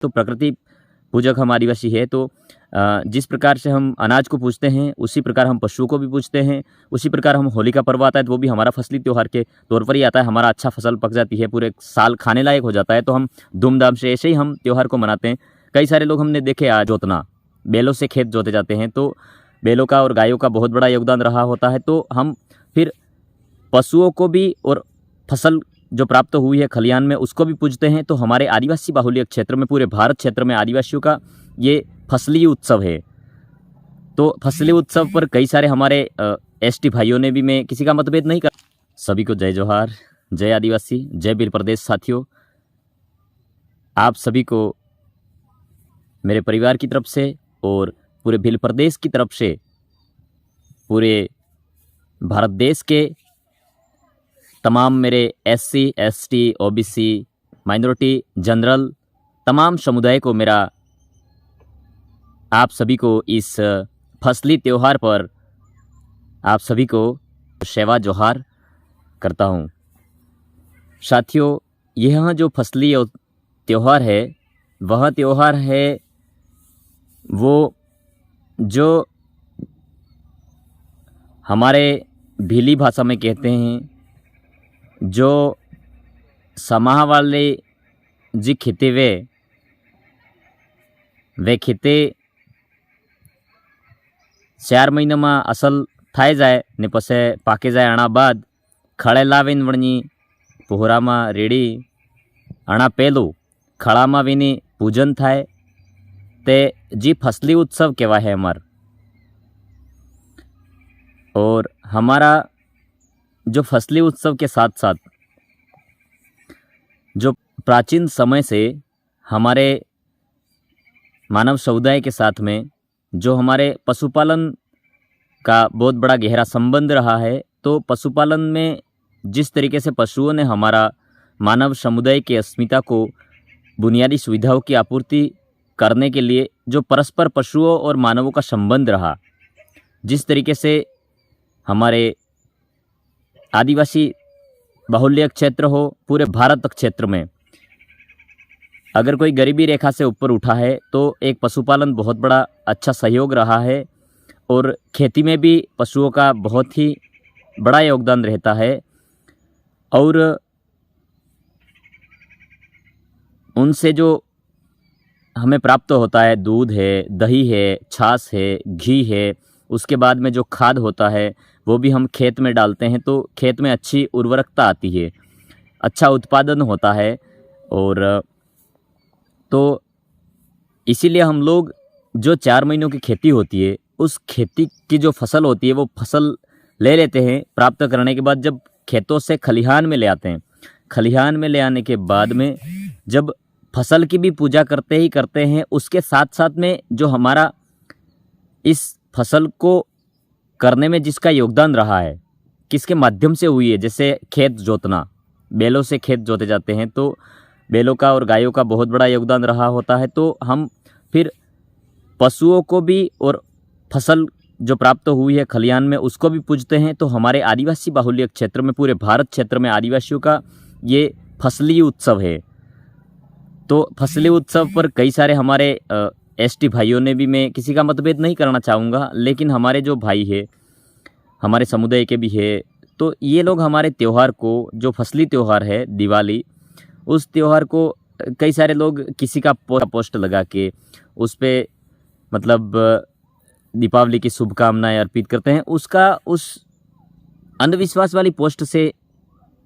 तो प्रकृति पूजक हम आदिवासी है। तो जिस प्रकार से हम अनाज को पूजते हैं उसी प्रकार हम पशुओं को भी पूजते हैं। उसी प्रकार हम होली का पर्व आता है तो वो भी हमारा फसली त्यौहार के तौर पर ही आता है। हमारा अच्छा फसल पक जाती है, पूरे साल खाने लायक हो जाता है, तो हम धूमधाम से ऐसे ही हम त्यौहार को मनाते हैं। कई सारे लोग हमने देखे आज जोतना, बैलों से खेत जोते जाते हैं, तो बैलों का और गायों का बहुत बड़ा योगदान रहा होता है। तो हम फिर पशुओं को भी और फसल जो प्राप्त हुई है खलिहान में उसको भी पूजते हैं। तो हमारे आदिवासी बाहुल्य क्षेत्र में, पूरे भारत क्षेत्र में आदिवासियों का ये फसली उत्सव है। तो फसली उत्सव पर कई सारे हमारे एसटी भाइयों ने भी, मैं किसी का मतभेद नहीं कर, सभी को जय जोहार, जय आदिवासी, जय भील प्रदेश। साथियों, आप सभी को मेरे परिवार की तरफ से और पूरे भील प्रदेश की तरफ से, पूरे भारत देश के तमाम मेरे SC, ST, OBC, minority, general, तमाम समुदाय को मेरा, आप सभी को इस फसली त्यौहार पर आप सभी को सेवा जोहार करता हूँ। साथियों, यह जो फसली त्यौहार है वह त्यौहार है वो जो हमारे भीली भाषा में कहते हैं, जो समाह वाले जी खेते वे खेते 4 મહિનામાં અસલ થાય જાય ને પછી પાકી જાય આણા બાદ ખળે લાવીને વળની પોહરામાં રેડી આણા પહેલું ખળામાં વિની પૂજન થાય તે जी फसली उत्सव कहेवाय है हमार। और हमारा जो फसली उत्सव के साथ साथ जो प्राचीन समय से हमारे मानव समुदाय के साथ में जो हमारे पशुपालन का बहुत बड़ा गहरा संबंध रहा है। तो पशुपालन में जिस तरीके से पशुओं ने हमारा मानव समुदाय की अस्मिता को, बुनियादी सुविधाओं की आपूर्ति करने के लिए जो परस्पर पशुओं और मानवों का संबंध रहा, जिस तरीके से हमारे आदिवासी बाहुल्य क्षेत्र हो, पूरे भारत क्षेत्र में अगर कोई गरीबी रेखा से ऊपर उठा है तो एक पशुपालन बहुत बड़ा अच्छा सहयोग रहा है। और खेती में भी पशुओं का बहुत ही बड़ा योगदान रहता है। और उनसे जो हमें प्राप्त होता है, दूध है, दही है, छाछ है, घी है, उसके बाद में जो खाद होता है वो भी हम खेत में डालते हैं तो खेत में अच्छी उर्वरकता आती है, अच्छा उत्पादन होता है। और तो इसीलिए हम लोग जो 4 महीनों की खेती होती है उस खेती की जो फसल होती है वो फसल ले लेते हैं। प्राप्त करने के बाद जब खेतों से खलिहान में ले आते हैं, खलिहान में ले आने के बाद में जब फसल की भी पूजा करते ही करते हैं, उसके साथ साथ में जो हमारा इस फसल को करने में जिसका योगदान रहा है, किसके माध्यम से हुई है, जैसे खेत जोतना, बैलों से खेत जोते जाते हैं तो बैलों का और गायों का बहुत बड़ा योगदान रहा होता है। तो हम फिर पशुओं को भी और फसल जो प्राप्त हुई है खलिहान में उसको भी पूजते हैं। तो हमारे आदिवासी बाहुल्य क्षेत्र में, पूरे भारत क्षेत्र में आदिवासियों का ये फसली उत्सव है। तो फसली उत्सव पर कई सारे हमारे एसटी भाइयों ने भी, मैं किसी का मतभेद नहीं करना चाहूँगा, लेकिन हमारे जो भाई है, हमारे समुदाय के भी है, तो ये लोग हमारे त्यौहार को, जो फसली त्यौहार है दिवाली, उस त्यौहार को कई सारे लोग किसी का पोस्ट लगा के उस पर मतलब दीपावली की शुभकामनाएं अर्पित करते हैं। उसका, उस अंधविश्वास वाली पोस्ट से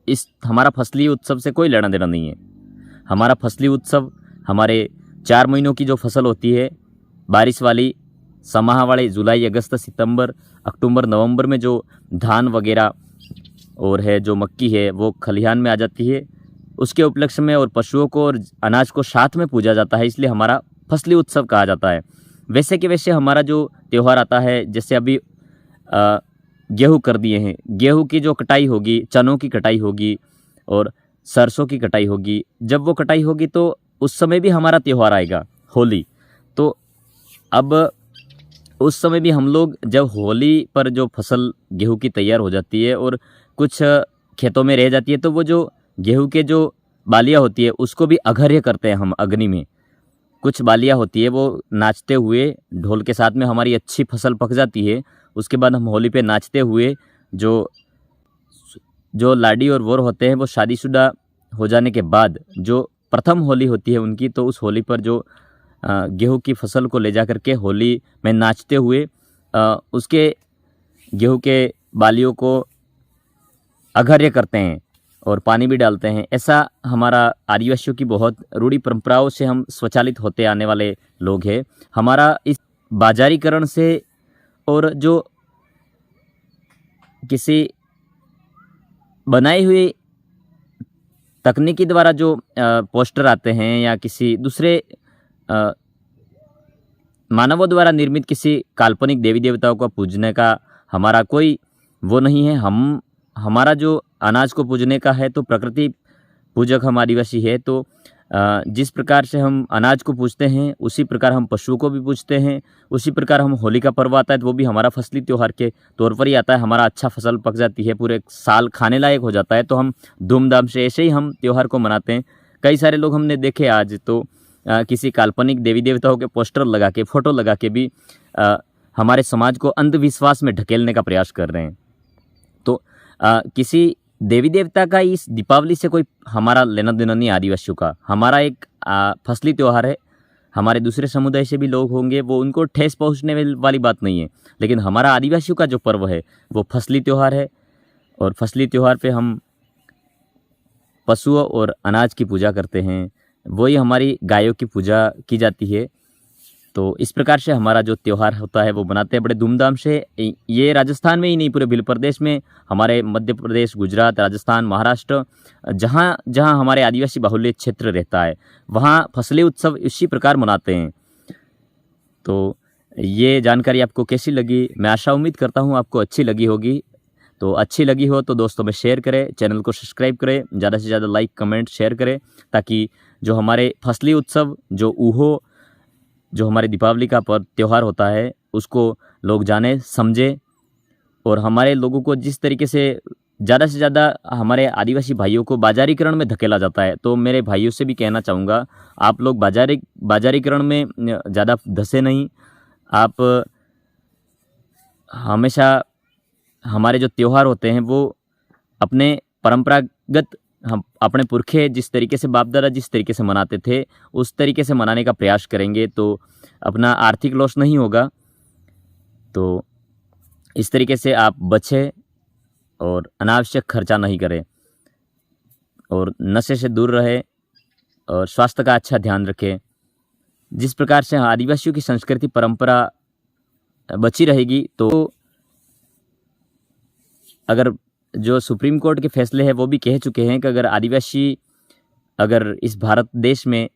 इस हमारा फसली उत्सव से कोई लेना देना नहीं है। हमारा फसली उत्सव हमारे 4 महीनों की जो फसल होती है, बारिश वाली, समाह वाले, जुलाई, अगस्त, सितंबर, अक्टूबर, नवंबर में जो धान वगैरह और है, जो मक्की है, वो खलिहान में आ जाती है, उसके उपलक्ष्य में और पशुओं को और अनाज को साथ में पूजा जाता है, इसलिए हमारा फसली उत्सव कहा जाता है। वैसे के वैसे हमारा जो त्यौहार आता है, जैसे अभी गेहूँ कर दिए हैं, गेहूँ की जो कटाई होगी, चनों की कटाई होगी और सरसों की कटाई होगी, जब वो कटाई होगी तो उस समय भी हमारा त्यौहार आएगा, होली। तो अब उस समय भी हम लोग, जब होली पर जो फसल गेहूं की तैयार हो जाती है और कुछ खेतों में रह जाती है, तो वो जो गेहूं के जो बालियाँ होती है उसको भी अघर्य करते हैं हम अग्नि में। कुछ बालियाँ होती है वो नाचते हुए ढोल के साथ में हमारी अच्छी फसल पक जाती है। उसके बाद हम होली पे नाचते हुए जो जो लाडी और वर होते हैं वो शादीशुदा हो जाने के बाद जो प्रथम होली होती है उनकी, तो उस होली पर जो गेहूँ की फसल को ले जा कर के होली में नाचते हुए उसके गेहूँ के बालियों को अघर्य करते हैं और पानी भी डालते हैं। ऐसा हमारा आदिवासियों की बहुत रूढ़ी परंपराओं से हम स्वचालित होते आने वाले लोग हैं। हमारा इस बाजारीकरण से और जो किसी बनाई हुई तकनीकी द्वारा जो पोस्टर आते हैं या किसी दूसरे मानवों द्वारा निर्मित किसी काल्पनिक देवी देवताओं को पूजने का हमारा कोई वो नहीं है। हमारा जो अनाज को पूजने का है तो प्रकृति पूजक हम आदिवासी है। तो जिस प्रकार से हम अनाज को पूजते हैं उसी प्रकार हम पशुओं को भी पूजते हैं। उसी प्रकार हम होली का पर्व आता है तो वो भी हमारा फसली त्यौहार के तौर पर ही आता है। हमारा अच्छा फसल पक जाती है, पूरे साल खाने लायक हो जाता है, तो हम धूमधाम से ऐसे ही हम त्यौहार को मनाते हैं। कई सारे लोग हमने देखे आज तो किसी काल्पनिक देवी देवताओं के पोस्टर लगा के, फोटो लगा के भी हमारे समाज को अंधविश्वास में ढकेलने का प्रयास कर रहे हैं। तो किसी देवी देवता का इस दीपावली से कोई हमारा लेना देना नहीं आदिवासियों का। हमारा एक फसली त्यौहार है। हमारे दूसरे समुदाय से भी लोग होंगे, वो उनको ठेस पहुंचने वाली बात नहीं है, लेकिन हमारा आदिवासियों का जो पर्व है वो फसली त्यौहार है। और फसली त्यौहार पे हम पशुओं और अनाज की पूजा करते हैं, वही हमारी गायों की पूजा की जाती है। तो इस प्रकार से हमारा जो त्यौहार होता है वो मनाते हैं बड़े धूमधाम से। ये राजस्थान में ही नहीं, पूरे भिल प्रदेश में, हमारे मध्य प्रदेश, गुजरात, राजस्थान, महाराष्ट्र, जहाँ जहाँ हमारे आदिवासी बाहुल्य क्षेत्र रहता है वहाँ फसली उत्सव इसी प्रकार मनाते हैं। तो ये जानकारी आपको कैसी लगी? मैं आशा उम्मीद करता हूँ आपको अच्छी लगी होगी। तो अच्छी लगी हो तो दोस्तों में शेयर करें, चैनल को सब्सक्राइब करें, ज़्यादा से ज़्यादा लाइक, कमेंट, शेयर करें, ताकि जो हमारे फसली उत्सव, जो हमारे दीपावली का पर्व त्यौहार होता है उसको लोग जाने, समझे। और हमारे लोगों को जिस तरीके से ज़्यादा हमारे आदिवासी भाइयों को बाजारीकरण में धकेला जाता है, तो मेरे भाइयों से भी कहना चाहूँगा, आप लोग बाजारीकरण में ज़्यादा धंसे नहीं। आप हमेशा हमारे जो त्यौहार होते हैं वो अपने परंपरागत, हम अपने पुरखे जिस तरीके से, बाप दादा जिस तरीके से मनाते थे उस तरीके से मनाने का प्रयास करेंगे तो अपना आर्थिक लॉस नहीं होगा। तो इस तरीके से आप बचें और अनावश्यक खर्चा नहीं करें और नशे से दूर रहें और स्वास्थ्य का अच्छा ध्यान रखें। जिस प्रकार से आदिवासियों की संस्कृति परंपरा बची रहेगी, तो अगर जो सुप्रीम कोर्ट के फैसले हैं वो भी कह चुके हैं कि अगर आदिवासी अगर इस भारत देश में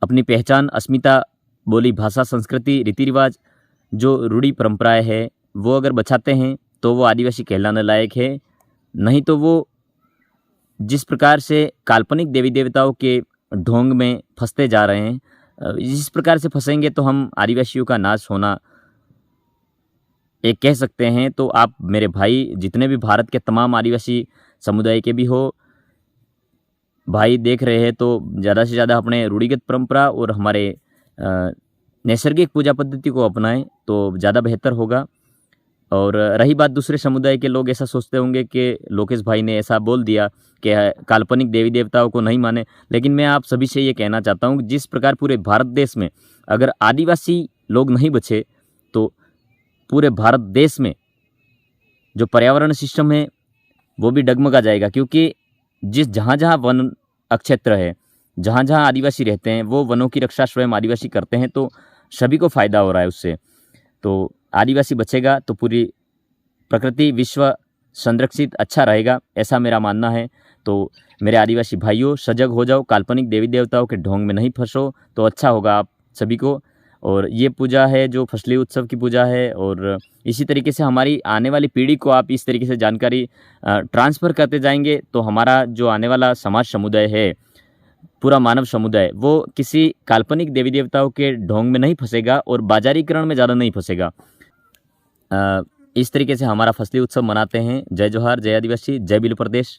अपनी पहचान, अस्मिता, बोली, भाषा, संस्कृति, रीति रिवाज, जो रूढ़ी परंपराएं हैं वो अगर बचाते हैं तो वो आदिवासी कहलाने लायक है। नहीं तो वो जिस प्रकार से काल्पनिक देवी देवताओं के ढोंग में फंसते जा रहे हैं, जिस प्रकार से फंसेंगे तो हम आदिवासियों का नाश होना एक कह सकते हैं। तो आप मेरे भाई, जितने भी भारत के तमाम आदिवासी समुदाय के भी हो भाई देख रहे हैं, तो ज़्यादा से ज़्यादा अपने रूढ़िगत परंपरा और हमारे नैसर्गिक पूजा पद्धति को अपनाएं तो ज़्यादा बेहतर होगा। और रही बात दूसरे समुदाय के, लोग ऐसा सोचते होंगे कि लोकेश भाई ने ऐसा बोल दिया कि काल्पनिक देवी देवताओं को नहीं माने, लेकिन मैं आप सभी से ये कहना चाहता हूँ, जिस प्रकार पूरे भारत देश में अगर आदिवासी लोग नहीं बचे तो पूरे भारत देश में जो पर्यावरण सिस्टम है वो भी डगमगा जाएगा। क्योंकि जहाँ जहाँ वन क्षेत्र है, जहाँ जहाँ आदिवासी रहते हैं, वो वनों की रक्षा स्वयं आदिवासी करते हैं, तो सभी को फ़ायदा हो रहा है उससे। तो आदिवासी बचेगा तो पूरी प्रकृति, विश्व संरक्षित अच्छा रहेगा, ऐसा मेरा मानना है। तो मेरे आदिवासी भाइयों, सजग हो जाओ, काल्पनिक देवी देवताओं के ढोंग में नहीं फंसो तो अच्छा होगा आप सभी को। और ये पूजा है जो फसली उत्सव की पूजा है, और इसी तरीके से हमारी आने वाली पीढ़ी को आप इस तरीके से जानकारी ट्रांसफ़र करते जाएंगे तो हमारा जो आने वाला समाज समुदाय है, पूरा मानव समुदाय, वो किसी काल्पनिक देवी देवताओं के ढोंग में नहीं फंसेगा और बाजारीकरण में ज़्यादा नहीं फंसेगा। इस तरीके से हमारा फसली उत्सव मनाते हैं। जय जोहार, जय आदिवासी, जय बिल प्रदेश।